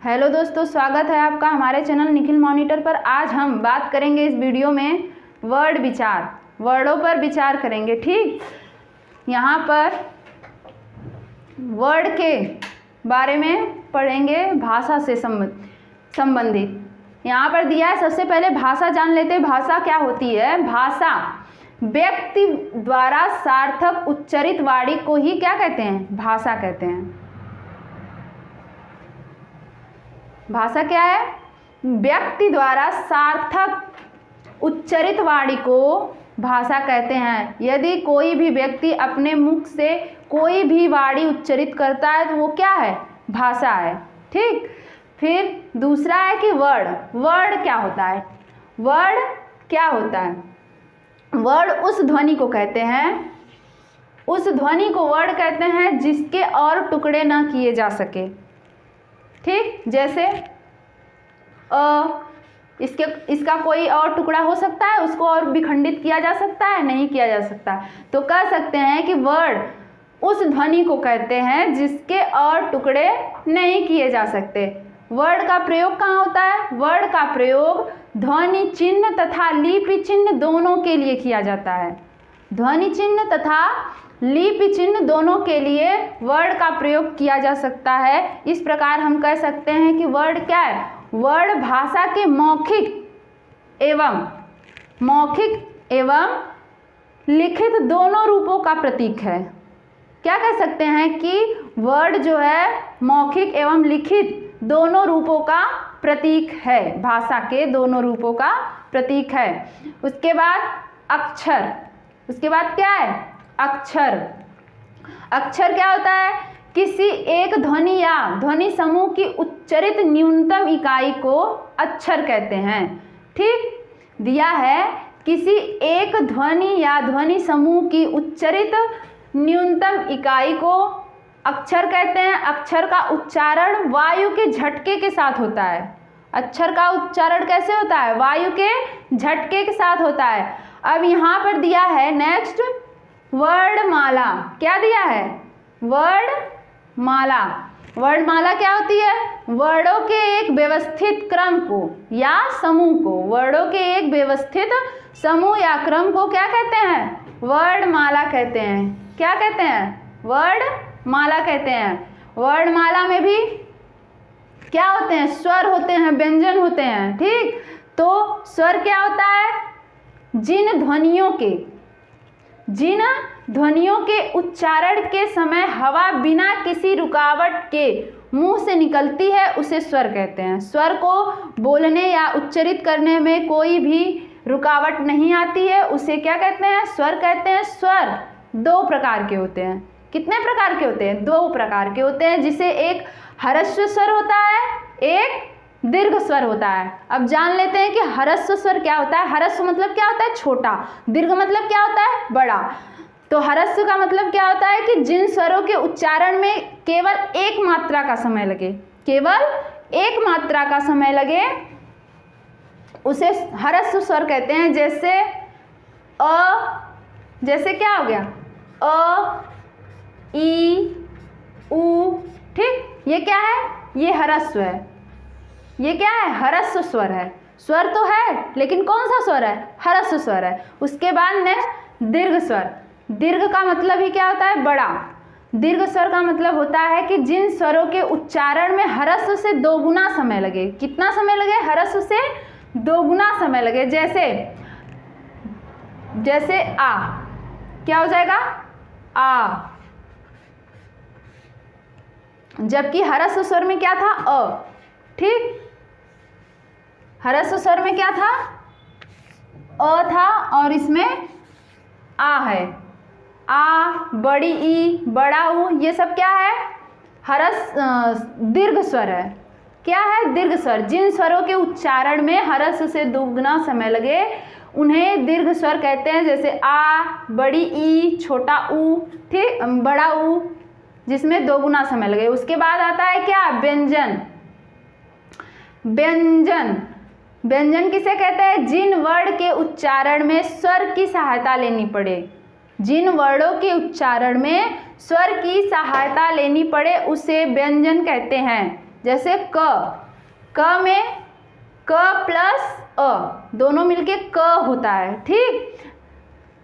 Hello दोस्तों, स्वागत है आपका हमारे चैनल निखिल मॉनिटर पर। आज हम बात करेंगे इस वीडियो में वर्डों पर विचार करेंगे। ठीक, यहाँ पर वर्ड के बारे में पढ़ेंगे, भाषा से संबंधित। यहाँ पर दिया है, सबसे पहले भाषा जान लेते हैं। भाषा क्या होती है? भाषा व्यक्ति द्वारा सार्थक उच्चरित वाणी को ही क्या कहते हैं? भाषा कहते हैं। भाषा क्या है? व्यक्ति द्वारा सार्थक उच्चरित वाणी को भाषा कहते हैं। यदि कोई भी व्यक्ति अपने मुख से कोई भी वाणी उच्चरित करता है तो वो क्या है? भाषा है। ठीक, फिर दूसरा है कि वर्ड क्या होता है? वर्ड क्या होता है? वर्ड उस ध्वनि को कहते हैं, उस ध्वनि को वर्ड कहते हैं जिसके और टुकड़े ना किए जा सके। ठीक, जैसे इसका कोई और टुकड़ा हो सकता है, उसको और विखंडित किया जा सकता है? नहीं किया जा सकता। तो कह सकते हैं कि वर्ड उस ध्वनि को कहते हैं जिसके और टुकड़े नहीं किए जा सकते। वर्ड का प्रयोग कहाँ होता है? वर्ड का प्रयोग ध्वनि चिन्ह तथा लिपि चिन्ह दोनों के लिए किया जाता है। ध्वनि चिन्ह तथा लिपि चिन्ह दोनों के लिए वर्ड का प्रयोग किया जा सकता है। इस प्रकार हम कह सकते हैं कि वर्ड क्या है? वर्ड भाषा के मौखिक एवं लिखित दोनों रूपों का प्रतीक है। क्या कह सकते हैं कि वर्ड जो है मौखिक एवं लिखित दोनों रूपों का प्रतीक है, भाषा के दोनों रूपों का प्रतीक है। उसके बाद अक्षर, उसके बाद क्या है? अक्षर क्या होता है? किसी एक ध्वनि या ध्वनि समूह की उच्चरित न्यूनतम इकाई को अक्षर कहते हैं। ठीक, दिया है किसी एक ध्वनि या ध्वनि समूह की उच्चरित न्यूनतम इकाई को अक्षर कहते हैं। अक्षर का उच्चारण वायु के झटके के साथ होता है। अक्षर का उच्चारण कैसे होता है? वायु के झटके के साथ होता है। अब यहाँ पर दिया है नेक्स्ट वर्णमाला। क्या दिया है? वर्णमाला। वर्णमाला क्या होती है? वर्डों के एक व्यवस्थित क्रम को या समूह को, वर्डों के एक व्यवस्थित समूह या क्रम को क्या कहते हैं? वर्णमाला कहते हैं। क्या कहते हैं? वर्णमाला कहते हैं। वर्णमाला में भी क्या होते हैं? स्वर होते हैं, व्यंजन होते हैं। ठीक, तो स्वर क्या होता है? जिन ध्वनियों के उच्चारण के समय हवा बिना किसी रुकावट के मुंह से निकलती है उसे स्वर कहते हैं। स्वर को बोलने या उच्चरित करने में कोई भी रुकावट नहीं आती है, उसे क्या कहते हैं? स्वर कहते हैं। स्वर दो प्रकार के होते हैं। कितने प्रकार के होते हैं? दो प्रकार के होते हैं, जिसे एक ह्रस्व स्वर होता है, एक दीर्घ स्वर होता है। अब जान लेते हैं कि ह्रस्व स्वर क्या होता है। ह्रस्व मतलब क्या होता है? छोटा। दीर्घ मतलब क्या होता है? बड़ा। तो ह्रस्व का मतलब क्या होता है कि जिन स्वरों के उच्चारण में केवल एक मात्रा का समय लगे, केवल एक मात्रा का समय लगे, उसे ह्रस्व स्वर कहते हैं। जैसे क्या हो गया? अ, ई, उ। ठीक, ये क्या है? ये ह्रस्व है। ये क्या है? ह्रस्व स्वर है। स्वर तो है लेकिन कौन सा स्वर है? ह्रस्व स्वर है। उसके बाद नेक्स्ट दीर्घ स्वर। दीर्घ का मतलब ही क्या होता है? बड़ा। दीर्घ स्वर का मतलब होता है कि जिन स्वरों के उच्चारण में ह्रस्व से दोगुना समय लगे। कितना समय लगे? ह्रस्व से दोगुना समय लगे। जैसे आ, क्या हो जाएगा? आ। जबकि ह्रस्व स्वर में क्या था? अ। ठीक, ह्रस्व स्वर में क्या था? अ था और इसमें आ है। आ, बड़ी ई, बड़ा ऊ, ये सब क्या है? दीर्घ स्वर है। क्या है? दीर्घ स्वर। जिन स्वरों के उच्चारण में ह्रस्व से दोगुना समय लगे उन्हें दीर्घ स्वर कहते हैं। जैसे आ, बड़ी ई, छोटा ऊ, ठीक, बड़ा ऊ, जिसमें दोगुना समय लगे। उसके बाद आता है क्या? व्यंजन। व्यंजन किसे कहते हैं? जिन वर्ण के उच्चारण में स्वर की सहायता लेनी पड़े। जिन वर्णों के उच्चारण में स्वर की सहायता लेनी पड़े उसे व्यंजन कहते हैं। जैसे क में क प्लस अ दोनों मिलके क होता है। ठीक,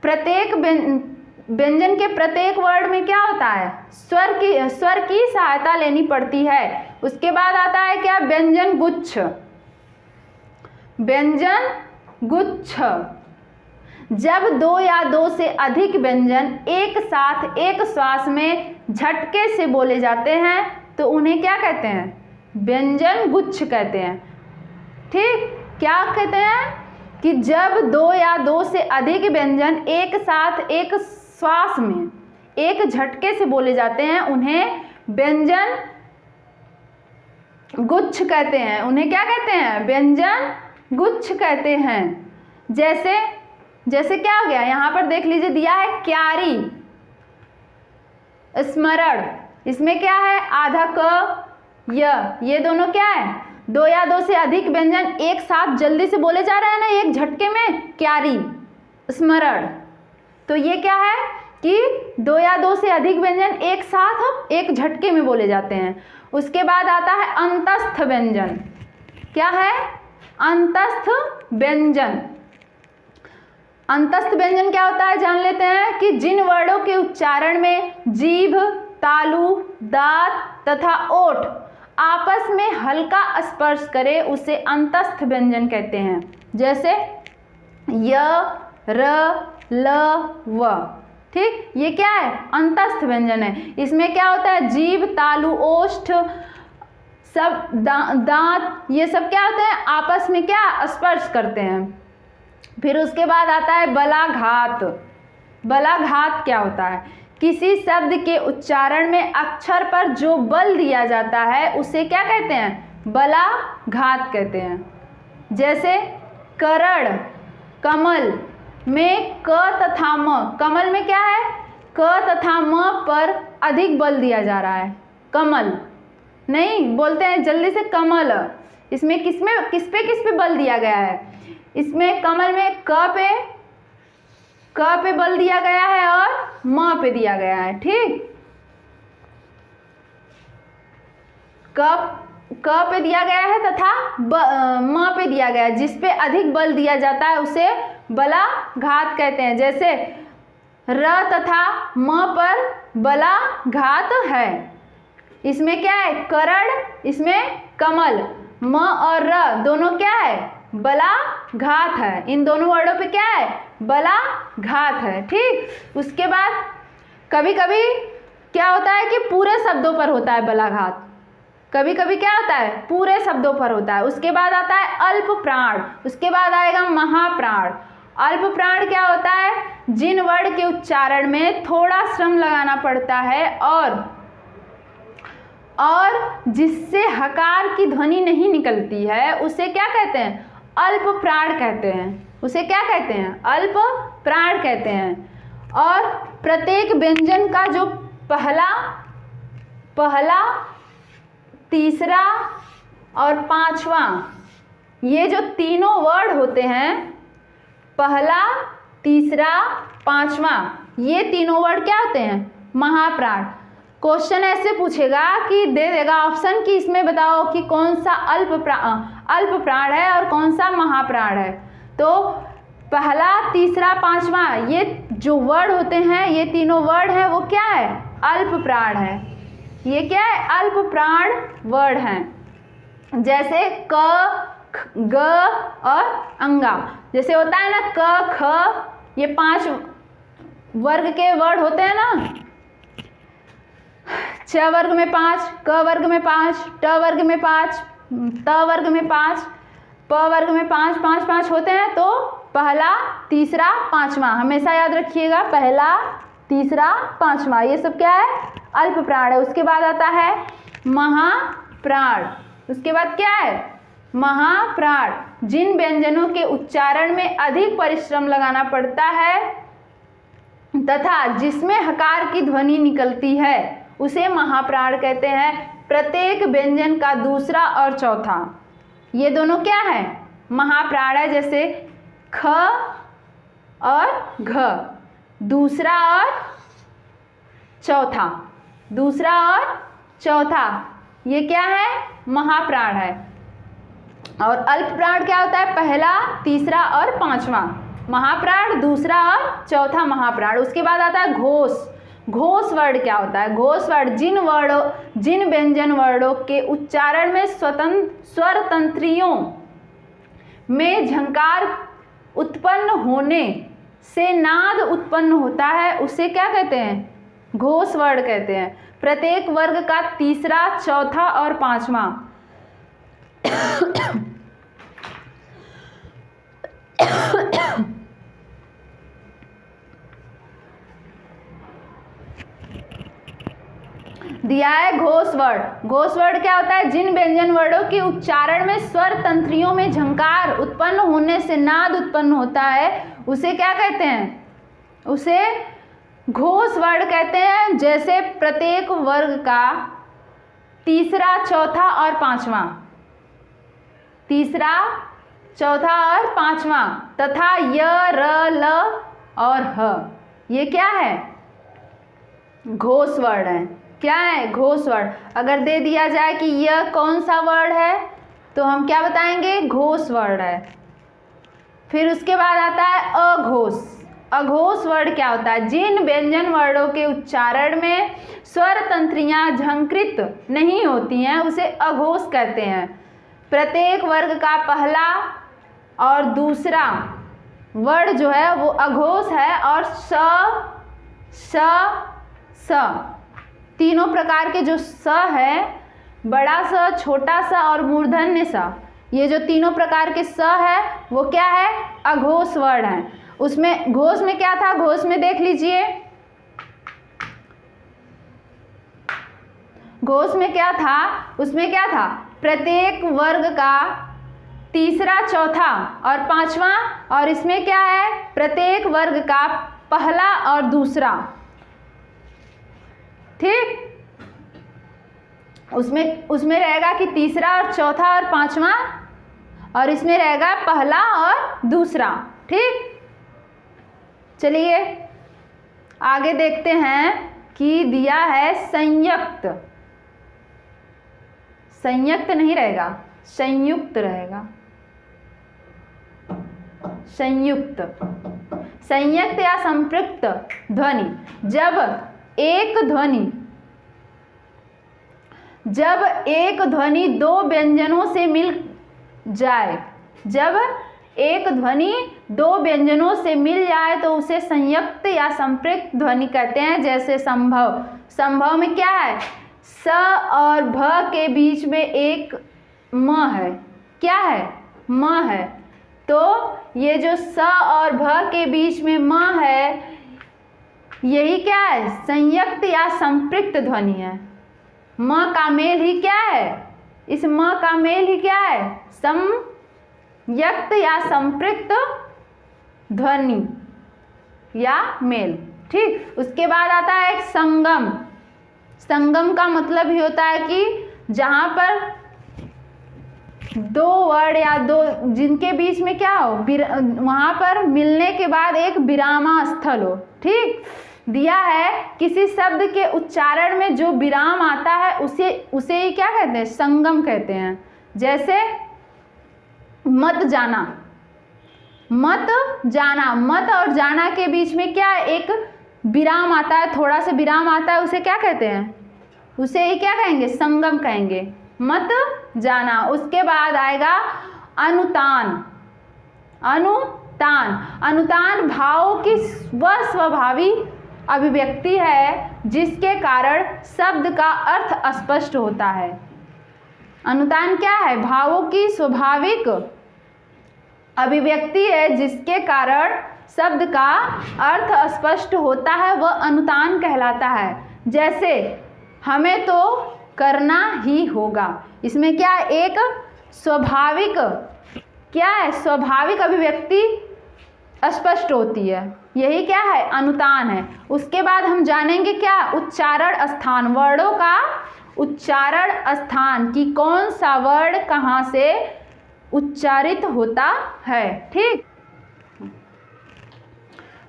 प्रत्येक व्यंजन के प्रत्येक वर्ड में क्या होता है, स्वर की सहायता लेनी पड़ती है। उसके बाद आता है क्या, व्यंजन गुच्छ। व्यंजन गुच्छ, जब दो या दो से अधिक व्यंजन एक साथ एक श्वास में झटके से बोले जाते हैं तो उन्हें क्या कहते हैं, व्यंजन गुच्छ कहते हैं। ठीक, क्या कहते हैं कि जब दो या दो से अधिक व्यंजन एक साथ एक श्वास में एक झटके से बोले जाते हैं उन्हें व्यंजन गुच्छ कहते हैं। उन्हें क्या कहते हैं, व्यंजन गुच्छ कहते हैं। जैसे क्या हो गया, यहाँ पर देख लीजिए दिया है क्यारी, स्मरण, इसमें क्या है, आधा क ये दोनों क्या है, दो या दो से अधिक व्यंजन एक साथ जल्दी से बोले जा रहे हैं ना एक झटके में, क्यारी, स्मरण। तो ये क्या है कि दो या दो से अधिक व्यंजन एक साथ एक झटके में बोले जाते हैं। उसके बाद आता है अंतस्थ व्यंजन। क्या है, अंतस्थ व्यंजन। अंतस्थ व्यंजन क्या होता है जान लेते हैं कि जिन वर्णों के उच्चारण में जीभ, तालु, दांत तथा ओठ आपस में हल्का स्पर्श करे उसे अंतस्थ व्यंजन कहते हैं। जैसे य, र, ल, व। ठीक, ये क्या है, अंतस्थ व्यंजन है। इसमें क्या होता है, जीभ, तालु, ओष्ठ सब दांत ये सब क्या होते हैं, आपस में क्या स्पर्श करते हैं। फिर उसके बाद आता है बलाघात। बलाघात क्या होता है, किसी शब्द के उच्चारण में अक्षर पर जो बल दिया जाता है उसे क्या कहते हैं, बलाघात कहते हैं। जैसे करण, कमल में क तथा म, कमल में क्या है, क तथा म पर अधिक बल दिया जा रहा है, कमल नहीं बोलते हैं जल्दी से, कमल। इसमें किस पे बल दिया गया है, इसमें कमल में क पे बल दिया गया है और म पे दिया गया है। ठीक, क पे दिया गया है तथा म पे दिया गया है। जिस पे अधिक बल दिया जाता है उसे बलाघात कहते हैं। जैसे र तथा म पर बलाघात है। इसमें क्या है, करण, इसमें कमल, म और र दोनों क्या है, बलाघात है। इन दोनों वर्डों पे क्या है, बलाघात है। ठीक, उसके बाद कभी कभी क्या होता है कि पूरे शब्दों पर होता है बलाघात, कभी कभी क्या होता है, पूरे शब्दों पर होता है। उसके बाद आता है अल्प प्राण, उसके बाद आएगा महाप्राण। अल्प प्राण क्या होता है, जिन वर्ड के उच्चारण में थोड़ा श्रम लगाना पड़ता है और जिससे हकार की ध्वनि नहीं निकलती है उसे क्या कहते हैं, अल्प प्राण कहते हैं। उसे क्या कहते हैं, अल्प प्राण कहते हैं। और प्रत्येक व्यंजन का जो पहला, तीसरा और पांचवा, ये जो तीनों वर्ड होते हैं, पहला, तीसरा, पांचवा, ये तीनों वर्ड क्या होते हैं, महाप्राण। क्वेश्चन ऐसे पूछेगा कि दे देगा ऑप्शन कि इसमें बताओ कि कौन सा अल्प प्राण है और कौन सा महाप्राण है। तो पहला, तीसरा, पांचवा ये जो वर्ड होते हैं, ये तीनों वर्ड हैं, वो क्या है, अल्प प्राण है। ये क्या है, अल्प प्राण वर्ड हैं। जैसे क, ग और अंगा। जैसे होता है ना क, ख, ये 5 वर्ग के वर्ड होते हैं ना, च वर्ग में 5, क वर्ग में 5, ट वर्ग में 5, त वर्ग में 5, प वर्ग में 5, 5 5 होते हैं। तो पहला, तीसरा, पांचवा हमेशा याद रखिएगा, पहला, तीसरा, पांचवा ये सब क्या है, अल्प प्राण है। उसके बाद आता है महाप्राण। उसके बाद क्या है, महाप्राण, जिन व्यंजनों के उच्चारण में अधिक परिश्रम लगाना पड़ता है तथा जिसमें हकार की ध्वनि निकलती है उसे महाप्राण कहते हैं। प्रत्येक व्यंजन का दूसरा और चौथा, ये दोनों क्या है, महाप्राण है। जैसे ख और घ, दूसरा और चौथा, दूसरा और चौथा ये क्या है, महाप्राण है। और अल्प प्राण क्या होता है, पहला, तीसरा और पांचवा महाप्राण, दूसरा और चौथा महाप्राण। उसके बाद आता है घोष। घोष वर्ड क्या होता है, घोष वर्ड जिन व्यंजन वर्णों के उच्चारण में स्वर तंत्रियों में झंकार उत्पन्न होने से नाद उत्पन्न होता है, उसे क्या कहते हैं, घोष वर्ड कहते हैं। प्रत्येक वर्ग का तीसरा, चौथा और पांचवा दिया है घोष वर्ड। घोष वर्ड क्या होता है, जिन व्यंजन वर्णों के उच्चारण में स्वर तंत्रियों में झंकार उत्पन्न होने से नाद उत्पन्न होता है, उसे क्या कहते हैं, उसे घोष वर्ड कहते हैं। जैसे प्रत्येक वर्ग का तीसरा, चौथा और पांचवा, तीसरा, चौथा और पांचवा तथा य, र, ल और ह, ये क्या है, घोष वर्ड है। क्या है, घोष वर्ड। अगर दे दिया जाए कि यह कौन सा वर्ड है तो हम क्या बताएंगे, घोष वर्ड है। फिर उसके बाद आता है अघोष। अघोष वर्ड क्या होता है, जिन व्यंजन वर्णों के उच्चारण में स्वर तंत्रियां झंकृत नहीं होती हैं, उसे अघोष कहते हैं। प्रत्येक वर्ग का पहला और दूसरा वर्ड जो है वो अघोष है और स तीनों प्रकार के जो स है, बड़ा स, छोटा सा और मूर्धन्य सा, ये जो तीनों प्रकार के स है वो क्या है, अघोष वर्ड है। उसमें घोष में क्या था, घोष में देख लीजिए, घोष में क्या था, उसमें क्या था, प्रत्येक वर्ग का तीसरा, चौथा और पांचवा, और इसमें क्या है, प्रत्येक वर्ग का पहला और दूसरा। ठीक, उसमें रहेगा कि तीसरा और चौथा और पांचवा, और इसमें रहेगा पहला और दूसरा। ठीक, चलिए आगे देखते हैं कि दिया है संयुक्त। संयुक्त नहीं रहेगा, संयुक्त रहेगा, संयुक्त। संयुक्त या संपृक्त ध्वनि, जब एक ध्वनि दो व्यंजनों से मिल जाए, जब एक ध्वनि दो व्यंजनों से मिल जाए तो उसे संयुक्त या संपृक्त ध्वनि कहते हैं। जैसे संभव। संभव में क्या है, स और भ के बीच में एक म है, क्या है, म है। तो ये जो स और भ के बीच में म है, यही क्या है, संयुक्त या संपृक्त ध्वनि है। म का मेल ही क्या है, इस म का मेल ही क्या है, संयुक्त या संपृक्त ध्वनि या मेल। ठीक, उसके बाद आता है एक संगम। संगम का मतलब ही होता है कि जहाँ पर दो वर्ड या दो जिनके बीच में क्या हो, वहाँ पर मिलने के बाद एक विरामास्थल हो। ठीक, दिया है किसी शब्द के उच्चारण में जो विराम आता है उसे ही क्या कहते हैं, संगम कहते हैं। जैसे मत जाना, मत जाना, मत और जाना के बीच में क्या है, एक विराम आता है, थोड़ा सा विराम आता है, उसे क्या कहते हैं, उसे ही क्या कहेंगे, संगम कहेंगे, मत जाना। उसके बाद आएगा अनुतान। अनुतान, अनुतान भाव की वह स्वाभावी अभिव्यक्ति है जिसके कारण शब्द का अर्थ अस्पष्ट होता है। अनुतान क्या है, भावों की स्वाभाविक अभिव्यक्ति है जिसके कारण शब्द का अर्थ अस्पष्ट होता है, वह अनुतान कहलाता है। जैसे हमें तो करना ही होगा, इसमें क्या है, एक स्वाभाविक क्या है, स्वाभाविक अभिव्यक्ति स्पष्ट होती है, यही क्या है, अनुतान है। उसके बाद हम जानेंगे क्या, उच्चारण स्थान, वर्णों का उच्चारण स्थान कि कौन सा वर्ण कहाँ से उच्चारित होता है। ठीक,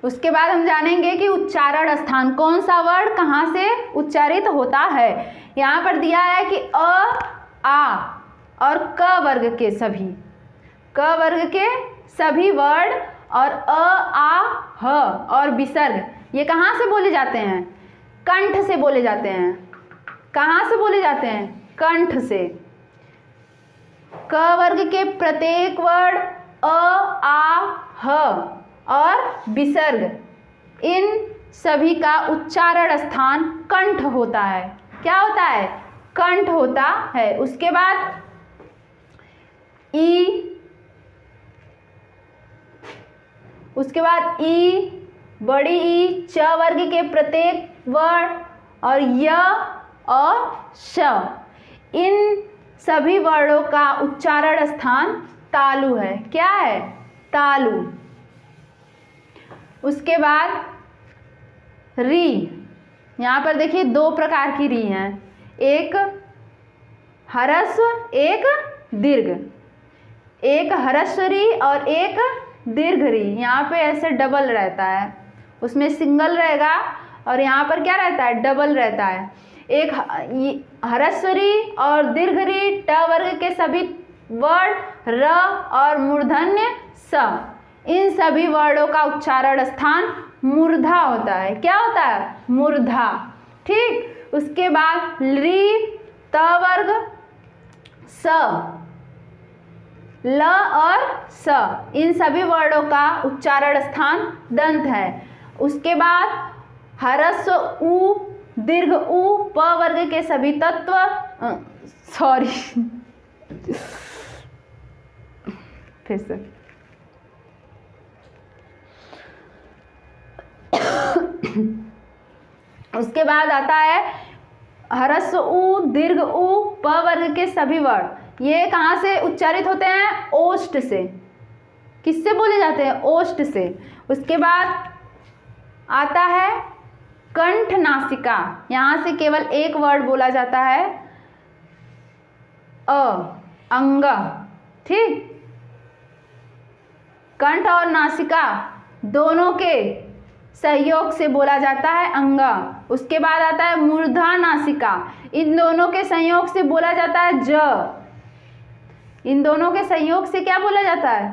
उसके बाद हम जानेंगे कि उच्चारण स्थान, कौन सा वर्ड कहाँ से उच्चारित होता है। यहाँ पर दिया है कि अ, आ और क वर्ग के सभी, क वर्ग के सभी वर्ड और अ, आ, ह और विसर्ग ये कहाँ से बोले जाते हैं? कंठ से बोले जाते हैं। कहाँ से बोले जाते हैं? कंठ से। क वर्ग के प्रत्येक वर्ड अ, आ, ह और विसर्ग इन सभी का उच्चारण स्थान कंठ होता है। क्या होता है? कंठ होता है। उसके बाद ई, उसके बाद ई, बड़ी ई, च वर्ग के प्रत्येक वर्ड और य और श इन सभी वर्णों का उच्चारण स्थान तालु है। क्या है? तालु। उसके बाद री, यहाँ पर देखिए दो प्रकार की री हैं, एक ह्रस्व एक दीर्घ, एक ह्रस्व री और एक दीर्घ री। यहाँ पे ऐसे डबल रहता है, उसमें सिंगल रहेगा और यहाँ पर क्या रहता है? डबल रहता है। एक ह्रस्व री और दीर्घ री, ट वर्ग के सभी वर्ड र और मूर्धन्य स इन सभी वर्णों का उच्चारण स्थान मूर्धा होता है। क्या होता है? मूर्धा। ठीक। उसके बाद री, त वर्ग, स, ल और स इन सभी वर्णों का उच्चारण स्थान दंत है। उसके बाद ह्रस्व उ, दीर्घ उ, प वर्ग के सभी तत्व सॉरी फिर से उसके बाद आता है ह्रस्व उ, दीर्घ उ, प वर्ग के सभी वर्ड। ये कहाँ से उच्चारित होते हैं? ओष्ठ से। किससे बोले जाते हैं? ओष्ठ से। उसके बाद आता है कंठ नासिका। यहाँ से केवल एक वर्ड बोला जाता है अंग। ठीक। कंठ और नासिका दोनों के सहयोग से बोला जाता है अंग। उसके बाद आता है मूर्धा नासिका, इन दोनों के संयोग से बोला जाता है ज। इन दोनों के संयोग से क्या बोला जाता है?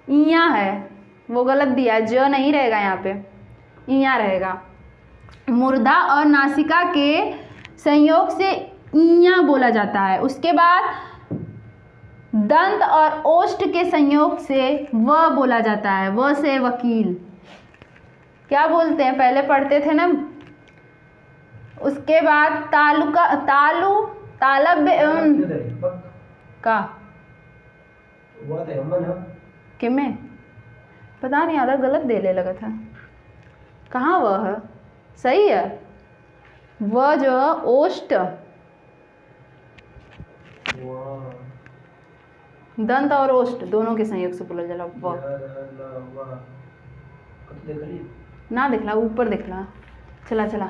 इया है, वो गलत दिया है, ज नहीं रहेगा यहाँ पे, इया रहेगा। मूर्धा और नासिका के संयोग से इया बोला जाता है। उसके बाद दंत और ओष्ठ के संयोग से व बोला जाता है। व से वकील। क्या बोलते हैं? पहले पढ़ते थे ना। उसके बाद तालुका, तालु, तालब्य एवं का किमे पता नहीं, आधा गलत दे ले लगा था। कहाँ वह है? सही है। वह जो ओष्ठ, दंत और ओष्ठ दोनों के संयोग से बोला जाला। ना देखला, ऊपर देखला। चला चला।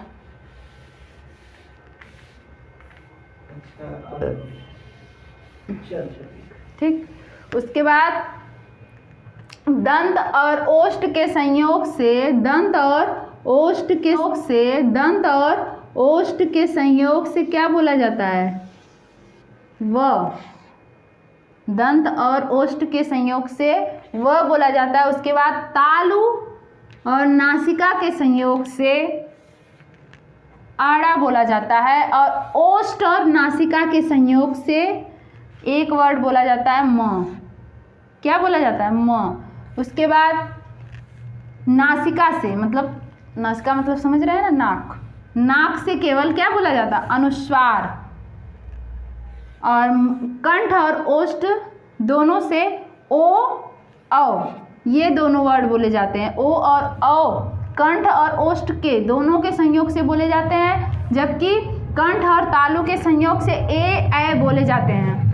ठीक। उसके बाद दंत और ओष्ठ के संयोग से, दंत और ओष्ठ के से, दंत और ओष्ठ के संयोग से क्या बोला जाता है? व। दंत और ओष्ठ के संयोग से व बोला जाता है। उसके बाद तालु और नासिका के संयोग से आड़ा बोला जाता है और ओष्ठ और नासिका के संयोग से एक वर्ड बोला जाता है म। क्या बोला जाता है? म। उसके बाद नासिका से, मतलब नासिका मतलब समझ रहे हैं ना, नाक। नाक से केवल क्या बोला जाता है? अनुस्वार। और कंठ और ओष्ठ दोनों से ओ, औ ये दोनों वर्ड बोले जाते हैं। ओ और औ कंठ और ओष्ठ के दोनों के संयोग से बोले जाते हैं, जबकि कंठ और तालु के संयोग से ए, ऐ बोले जाते हैं।